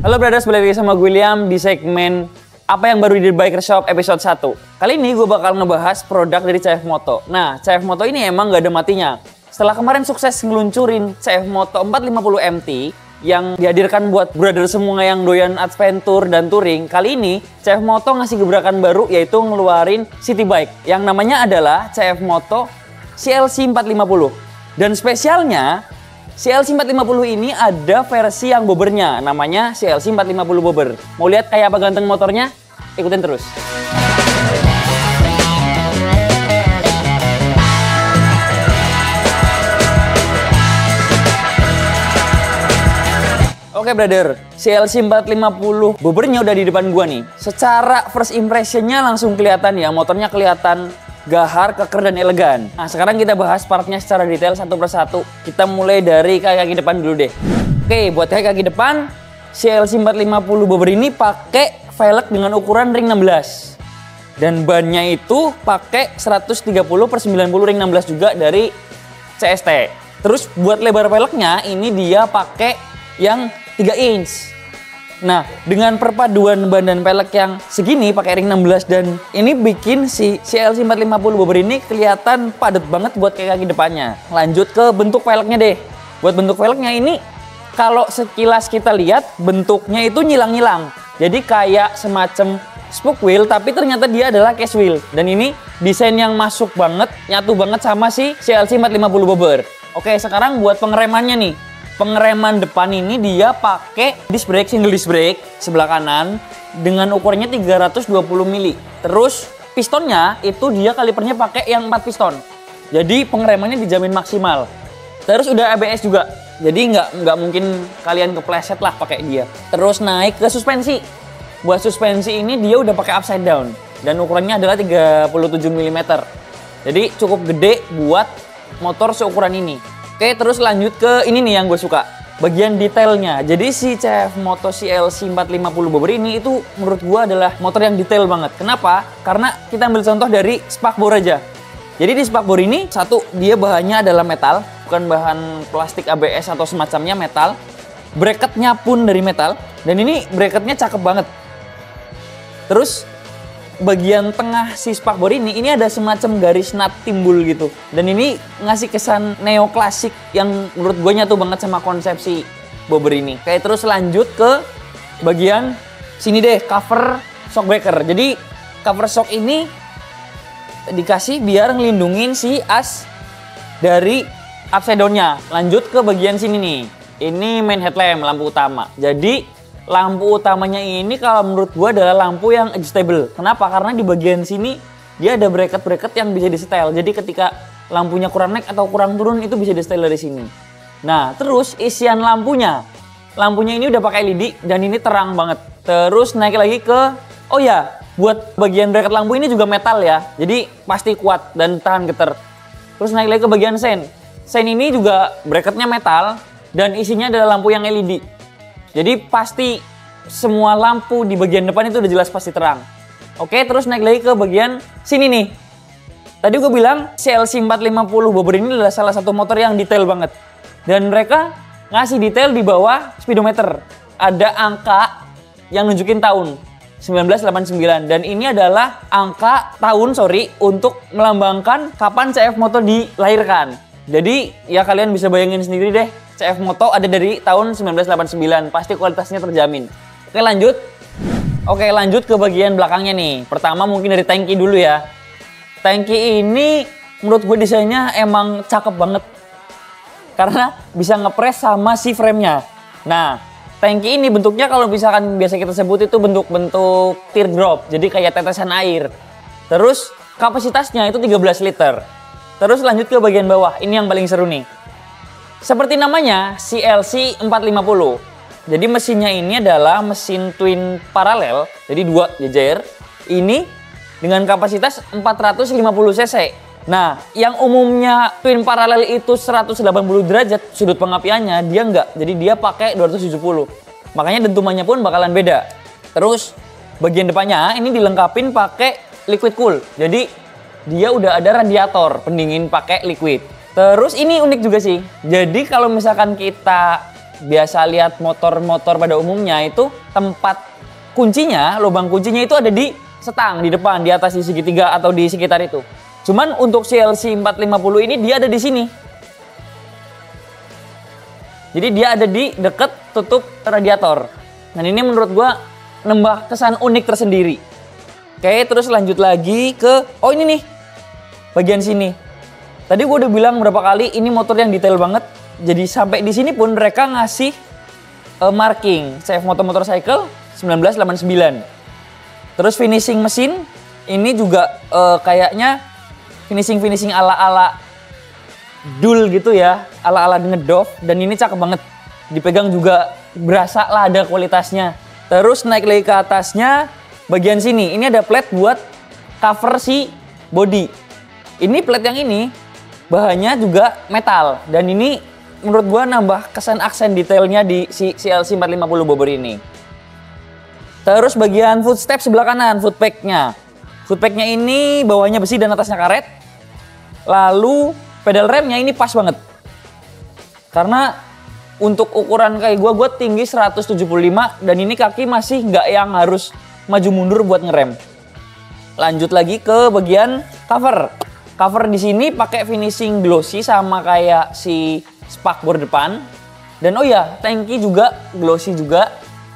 Halo brothers, balik lagi sama gue William di segmen apa yang baru di Biker Shop episode 1. Kali ini gue bakal ngebahas produk dari CF Moto. Nah, CF Moto ini emang gak ada matinya. Setelah kemarin sukses ngeluncurin CF Moto 450 MT yang dihadirkan buat brother semua yang doyan adventure dan touring, kali ini CF Moto ngasih gebrakan baru, yaitu ngeluarin city bike yang namanya adalah CF Moto CLC 450. Dan spesialnya CLC 450 ini ada versi yang bobernya, namanya CLC 450 Bobber. Mau lihat kayak apa ganteng motornya? Ikutin terus. Oke brother, CLC 450 Bobbernya udah di depan gua nih. Secara first impressionnya langsung kelihatan ya, motornya kelihatan gahar, keker, dan elegan. Nah, sekarang kita bahas partnya secara detail satu persatu. Kita mulai dari kaki depan dulu deh. Oke, buat kaki depan, CLC 450 Bobber ini pakai velg dengan ukuran ring 16. Dan bannya itu pakai 130/90 ring 16 juga dari CST. Terus buat lebar velgnya, ini dia pakai yang 3 inch. Nah, dengan perpaduan ban dan pelek yang segini pakai ring 16 dan ini bikin si CLC 450 Bobber ini kelihatan padat banget buat kaki depannya. Lanjut ke bentuk velgnya deh. Buat bentuk velgnya ini kalau sekilas kita lihat bentuknya itu nyilang-nyilang. Jadi kayak semacam spoke wheel tapi ternyata dia adalah case wheel. Dan ini desain yang masuk banget, nyatu banget sama si CLC 450 Bobber. Oke, sekarang buat pengeremannya nih. Pengereman depan ini dia pakai disc brake, single disc brake sebelah kanan dengan ukurannya 320 mili. Terus pistonnya itu dia kalipernya pakai yang 4 piston. Jadi pengeremannya dijamin maksimal. Terus udah ABS juga. Jadi nggak mungkin kalian kepleset lah pakai dia. Terus naik ke suspensi. Buat suspensi ini dia udah pakai upside down dan ukurannya adalah 37 mm. Jadi cukup gede buat motor seukuran ini. Oke, terus lanjut ke ini nih yang gue suka, bagian detailnya. Jadi si CF Moto CLC 450 Bobber ini itu menurut gue adalah motor yang detail banget. Kenapa? Karena kita ambil contoh dari spakbor aja. Jadi di spakbor ini, satu, dia bahannya adalah metal, bukan bahan plastik ABS atau semacamnya, metal. Bracketnya pun dari metal, dan ini bracketnya cakep banget. Terus bagian tengah si spakbor ini ada semacam garis nut timbul gitu. Dan ini ngasih kesan neoklasik yang menurut gue nyatu banget sama konsepsi Bobber ini. Oke, terus lanjut ke bagian sini deh, cover shock breaker. Jadi cover shock ini dikasih biar ngelindungin si as dari upside down-nya. Lanjut ke bagian sini nih. Ini main headlamp, lampu utama. Jadi lampu utamanya ini kalau menurut gua adalah lampu yang adjustable. Kenapa? Karena di bagian sini dia ada bracket-bracket yang bisa di-setel. Jadi ketika lampunya kurang naik atau kurang turun itu bisa di-setel dari sini. Nah, terus isian lampunya. Lampunya ini udah pakai LED dan ini terang banget. Terus naik lagi ke, oh ya, buat bagian bracket lampu ini juga metal ya. Jadi pasti kuat dan tahan getar. Terus naik lagi ke bagian sen. Sen ini juga bracketnya metal dan isinya adalah lampu yang LED. Jadi pasti semua lampu di bagian depan itu udah jelas pasti terang. Oke, terus naik lagi ke bagian sini nih. Tadi gue bilang CLC 450 Bobber ini adalah salah satu motor yang detail banget. Dan mereka ngasih detail di bawah speedometer. Ada angka yang nunjukin tahun 1989. Dan ini adalah angka tahun untuk melambangkan kapan CF Moto dilahirkan. Jadi ya kalian bisa bayangin sendiri deh. CF Moto ada dari tahun 1989, pasti kualitasnya terjamin. Oke, lanjut. Oke, lanjut ke bagian belakangnya nih. Pertama mungkin dari tangki dulu ya. Tangki ini menurut gue desainnya emang cakep banget. Karena bisa ngepres sama si frame-nya. Nah, tangki ini bentuknya kalau misalkan biasa kita sebut itu bentuk teardrop. Jadi kayak tetesan air. Terus kapasitasnya itu 13 liter. Terus lanjut ke bagian bawah. Ini yang paling seru nih. Seperti namanya, CLC 450. Jadi mesinnya ini adalah mesin twin paralel, jadi 2 jejer. Ini dengan kapasitas 450 cc. Nah, yang umumnya twin paralel itu 180 derajat sudut pengapiannya, dia enggak. Jadi dia pakai 270. Makanya dentumannya pun bakalan beda. Terus bagian depannya ini dilengkapin pakai liquid cool. Jadi dia udah ada radiator pendingin pakai liquid. Terus ini unik juga sih. Jadi kalau misalkan kita biasa lihat motor-motor pada umumnya itu tempat kuncinya, lubang kuncinya itu ada di setang, di depan, di atas, di segitiga atau di sekitar itu. Cuman untuk CLC 450 ini dia ada di sini. Jadi dia ada di deket tutup radiator. Dan ini menurut gua nambah kesan unik tersendiri. Oke, terus lanjut lagi ke, oh ini nih, bagian sini. Tadi gua udah bilang berapa kali ini motor yang detail banget. Jadi sampai di sini pun mereka ngasih marking CF Motorcycle 1989. Terus finishing mesin ini juga kayaknya finishing ala-ala Dul gitu ya, ala-ala ngedov, dan ini cakep banget. Dipegang juga berasa lah ada kualitasnya. Terus naik lagi ke atasnya, bagian sini ini ada plate buat cover si body. Ini plate yang ini bahannya juga metal, dan ini menurut gua nambah kesan aksen detailnya di si CLC 450 bobber ini. Terus bagian footstep sebelah kanan, footpacknya. Footpacknya ini bawahnya besi dan atasnya karet. Lalu pedal remnya ini pas banget. Karena untuk ukuran kayak gua tinggi 175 dan ini kaki masih nggak yang harus maju mundur buat ngerem. Lanjut lagi ke bagian cover. Cover di sini pakai finishing glossy sama kayak si spakbor depan. Dan oh ya, tangki juga glossy juga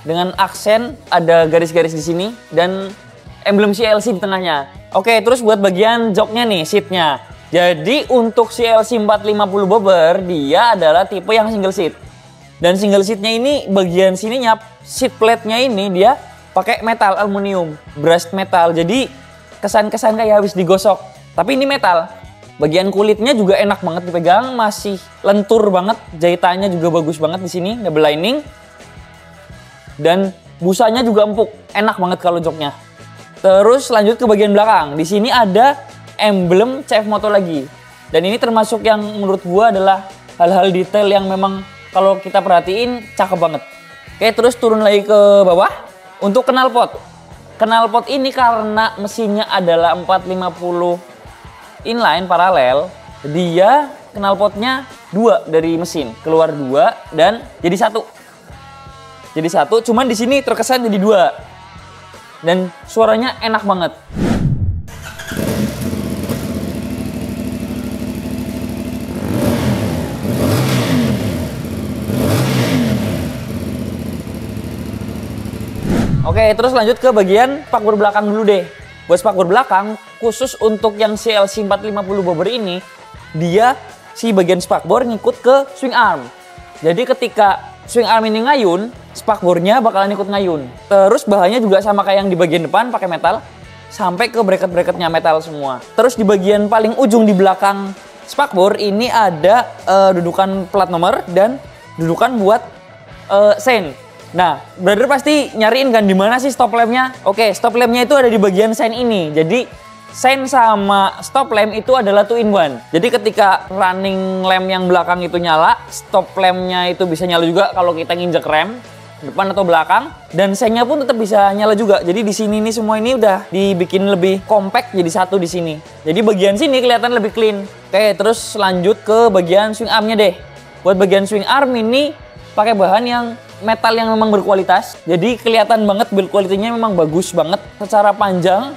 dengan aksen ada garis-garis di sini dan emblem CLC di tengahnya. Oke, terus buat bagian joknya nih, seatnya. Jadi untuk CLC 450 bobber dia adalah tipe yang single seat. Dan single seatnya ini bagian sininya, seat plate-nya ini dia pakai metal aluminium, brushed metal. Jadi kesan-kesan kayak habis digosok. Tapi ini metal. Bagian kulitnya juga enak banget dipegang, masih lentur banget, jahitannya juga bagus banget di sini, double lining. Dan busanya juga empuk, enak banget kalau joknya. Terus lanjut ke bagian belakang. Di sini ada emblem CF Moto lagi. Dan ini termasuk yang menurut gua adalah hal-hal detail yang memang kalau kita perhatiin cakep banget. Oke, terus turun lagi ke bawah untuk knalpot. Knalpot ini karena mesinnya adalah 450 inline paralel, dia knalpotnya 2 dari mesin, keluar 2 dan jadi 1. Jadi 1, cuman di sini terkesan jadi 2. Dan suaranya enak banget. Oke, terus lanjut ke bagian spakbor belakang dulu deh. Buat spakbor belakang, khusus untuk yang CLC 450 bobber ini, dia si bagian spakbor ngikut ke swing arm. Jadi ketika swing arm ini ngayun, spakbornya bakalan ikut ngayun. Terus bahannya juga sama kayak yang di bagian depan pakai metal, sampai ke bracket-bracketnya metal semua. Terus di bagian paling ujung di belakang spakbor ini ada dudukan plat nomor dan dudukan buat sein. Nah, brother pasti nyariin kan di mana sih stop lampnya? Oke, stop lampnya itu ada di bagian sein ini. Jadi sein sama stop lamp itu adalah 2 in 1. Jadi ketika running lamp yang belakang itu nyala, stop lampnya itu bisa nyala juga kalau kita nginjek rem depan atau belakang. Dan seinnya pun tetap bisa nyala juga. Jadi di sini nih semua ini udah dibikin lebih compact jadi satu di sini. Jadi bagian sini kelihatan lebih clean. Oke, terus lanjut ke bagian swing armnya deh. Buat bagian swing arm ini pakai bahan yang metal yang memang berkualitas. Jadi kelihatan banget build quality-nya memang bagus banget. Secara panjang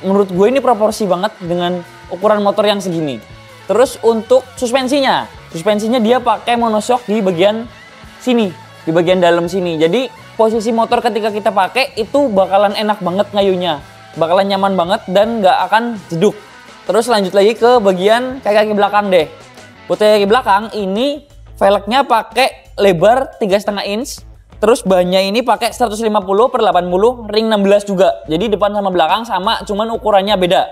menurut gue ini proporsi banget dengan ukuran motor yang segini. Terus untuk suspensinya dia pakai monoshock di bagian sini, di bagian dalam sini. Jadi posisi motor ketika kita pakai itu bakalan enak banget ngayunya, bakalan nyaman banget dan nggak akan jeduk. Terus lanjut lagi ke bagian kaki belakang deh. Buat kaki belakang ini velgnya pakai lebar 3,5 inch. Terus bannya ini pakai 150/80 ring 16 juga. Jadi depan sama belakang sama, cuman ukurannya beda.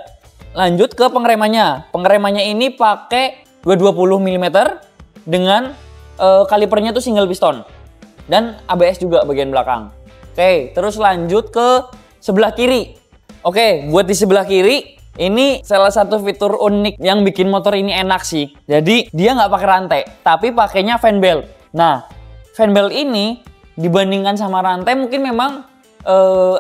Lanjut ke pengeremannya. Pengeremannya ini pakai 220 mm dengan kalipernya tuh single piston. Dan ABS juga bagian belakang. Oke, terus lanjut ke sebelah kiri. Oke, buat di sebelah kiri ini salah satu fitur unik yang bikin motor ini enak sih. Jadi dia nggak pakai rantai, tapi pakainya fan belt. Nah, fan belt ini dibandingkan sama rantai mungkin memang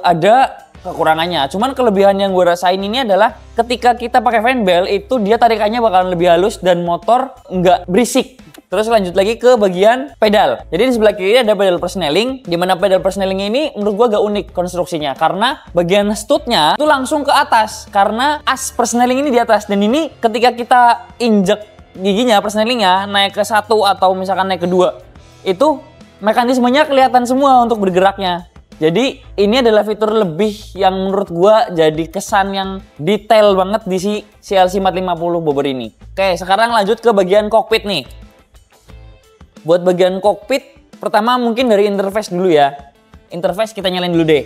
ada kekurangannya. Cuman kelebihan yang gue rasain ini adalah ketika kita pakai fan belt itu dia tarikannya bakalan lebih halus dan motor nggak berisik. Terus lanjut lagi ke bagian pedal. Jadi di sebelah kiri ada pedal persneling, di mana pedal persneling ini menurut gua agak unik konstruksinya karena bagian stud-nya itu langsung ke atas karena as persneling ini di atas, dan ini ketika kita injek giginya persnelingnya naik ke 1 atau misalkan naik ke 2, itu mekanismenya kelihatan semua untuk bergeraknya. Jadi ini adalah fitur lebih yang menurut gua jadi kesan yang detail banget di si CLC 450 bobber ini. Oke, sekarang lanjut ke bagian kokpit nih. Buat bagian kokpit, pertama mungkin dari interface dulu ya. Interface kita nyalain dulu deh.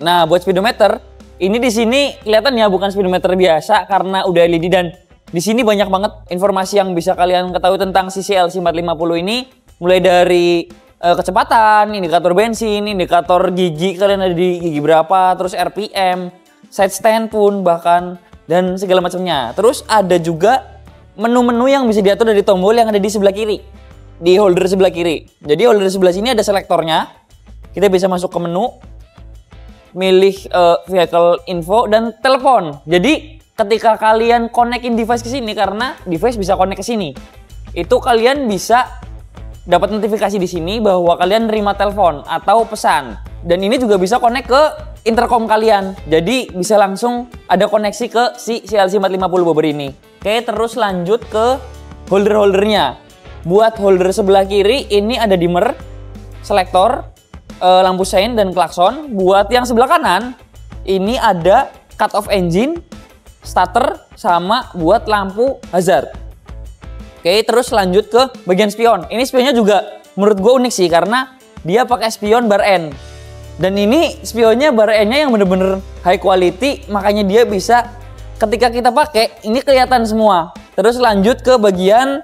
Nah, buat speedometer, ini di sini kelihatan ya bukan speedometer biasa karena udah LED, dan di sini banyak banget informasi yang bisa kalian ketahui tentang si CLC 450 ini, mulai dari kecepatan, indikator bensin, indikator gigi kalian ada di gigi berapa, terus RPM, side stand pun bahkan, dan segala macamnya. Terus ada juga menu-menu yang bisa diatur dari tombol yang ada di sebelah kiri, di holder sebelah kiri. Jadi holder sebelah sini ada selektornya, kita bisa masuk ke menu, milih vehicle info dan telepon. Jadi ketika kalian konekin device ke sini, karena device bisa connect ke sini, itu kalian bisa dapat notifikasi di sini bahwa kalian nerima telepon atau pesan. Dan ini juga bisa connect ke intercom kalian. Jadi bisa langsung ada koneksi ke si CLC 450 bobber ini. Oke, terus lanjut ke holder-holdernya. Buat holder sebelah kiri ini ada dimmer, selektor, lampu sein dan klakson. Buat yang sebelah kanan ini ada cut off engine, starter, sama buat lampu hazard. Oke, terus lanjut ke bagian spion. Ini spionnya juga menurut gue unik sih karena dia pakai spion bar end. Dan ini spionnya bar end-nya yang bener-bener high quality, makanya dia bisa ketika kita pakai ini kelihatan semua. Terus lanjut ke bagian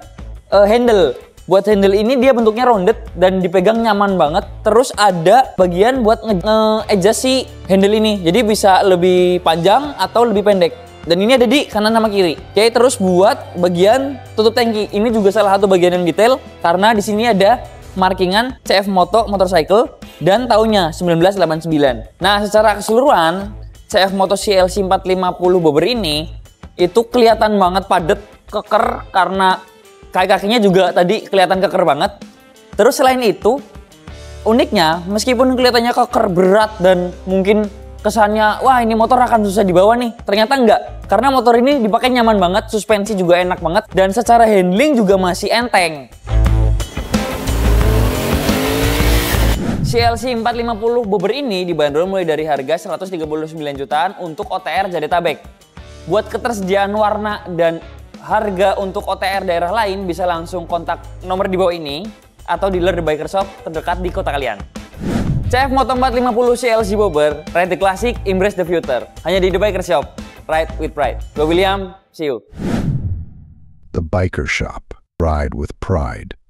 handle. Buat handle ini dia bentuknya rounded dan dipegang nyaman banget. Terus ada bagian buat nge-adjust si handle ini. Jadi bisa lebih panjang atau lebih pendek. Dan ini ada di kanan sama kiri. Oke, terus buat bagian tutup tangki, ini juga salah satu bagian yang detail karena di sini ada markingan CF Moto Motorcycle dan tahunnya 1989. Nah, secara keseluruhan CF Moto CLC 450 bobber ini itu kelihatan banget padat, keker karena kaki-kakinya juga tadi kelihatan keker banget. Terus selain itu, uniknya meskipun kelihatannya keker berat dan mungkin kesannya, wah ini motor akan susah dibawa nih. Ternyata enggak, karena motor ini dipakai nyaman banget, suspensi juga enak banget, dan secara handling juga masih enteng. CLC 450 bobber ini dibanderol mulai dari harga 139 jutaan untuk OTR Jadetabek. Buat ketersediaan warna dan harga untuk OTR daerah lain bisa langsung kontak nomor di bawah ini atau dealer The Biker Shop terdekat di kota kalian. CF Moto 450 CLC bobber, ride the classic, embrace the future. Hanya di The Biker Shop, ride with pride. Gue William, see you. The Biker Shop, ride with pride.